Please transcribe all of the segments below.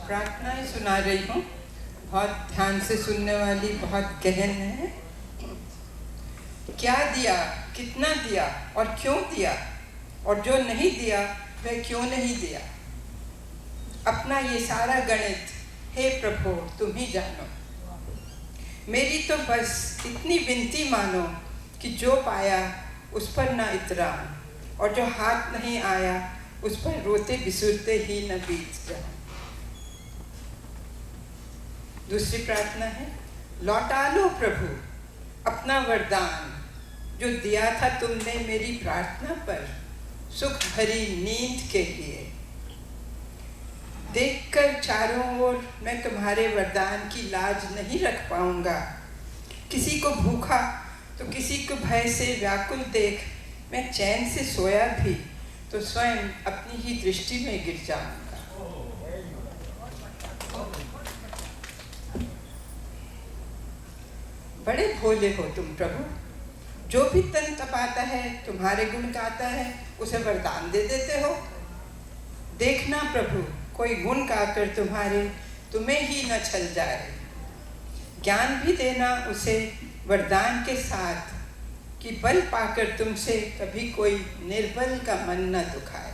प्रार्थनाएं सुना रही हूँ, बहुत ध्यान से सुनने वाली, बहुत गहन है। क्या दिया, कितना दिया और क्यों दिया, और जो नहीं दिया वह क्यों नहीं दिया। अपना ये सारा गणित हे प्रभु तुम ही जानो। मेरी तो बस इतनी विनती मानो कि जो पाया उस पर ना इतराऊं, और जो हाथ नहीं आया उस पर रोते बिसुरते ही न बीत जाऊं। दूसरी प्रार्थना है, लौटा लो प्रभु अपना वरदान, जो दिया था तुमने मेरी प्रार्थना पर सुख भरी नींद के लिए। देखकर चारों ओर मैं तुम्हारे वरदान की लाज नहीं रख पाऊंगा। किसी को भूखा तो किसी को भय से व्याकुल देख मैं चैन से सोया भी तो स्वयं अपनी ही दृष्टि में गिर जाऊंगा। बड़े भोले हो तुम प्रभु, जो भी तन तपाता है तुम्हारे गुण गाता है उसे वरदान दे देते हो। देखना प्रभु कोई गुण गाकर तुम्हें ही न छल जाए। ज्ञान भी देना उसे वरदान के साथ कि बल पाकर तुमसे कभी कोई निर्बल का मन न दुखाए।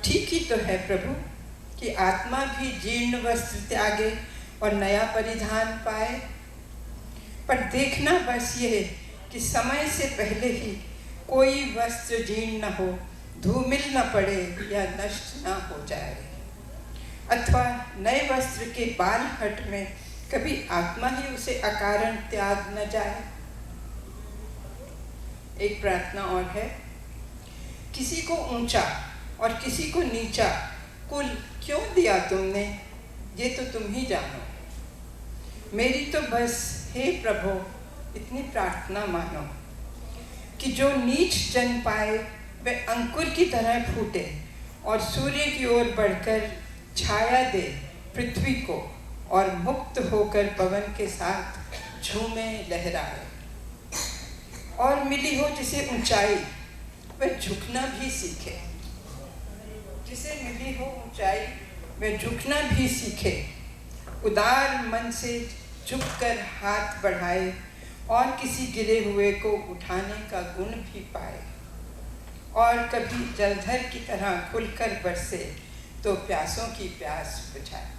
ठीक ही तो है प्रभु कि आत्मा भी जीर्ण वस्त्र त्यागे और नया परिधान पाए, पर देखना बस ये कि समय से पहले ही कोई वस्त्र जीर्ण न हो, धूमिल न पड़े या नष्ट न हो जाए, अथवा नए वस्त्र के बालहट में कभी आत्मा ही उसे अकारण त्याग न जाए। एक प्रार्थना और है, किसी को ऊंचा और किसी को नीचा कुल क्यों दिया तुमने, ये तो तुम ही जानो। मेरी तो बस हे प्रभु इतनी प्रार्थना मानो कि जो नीच जन पाए वह अंकुर की तरह फूटे और सूर्य की ओर बढ़कर छाया दे पृथ्वी को, और मुक्त होकर पवन के साथ झूमे लहराए। और मिली हो जिसे ऊंचाई वह झुकना भी सीखे, जिसे मिली हो ऊंचाई वह झुकना भी सीखे। उदार मन से झुककर हाथ बढ़ाए और किसी गिरे हुए को उठाने का गुण भी पाए, और कभी जलधर की तरह खुलकर बरसे तो प्यासों की प्यास बुझाए।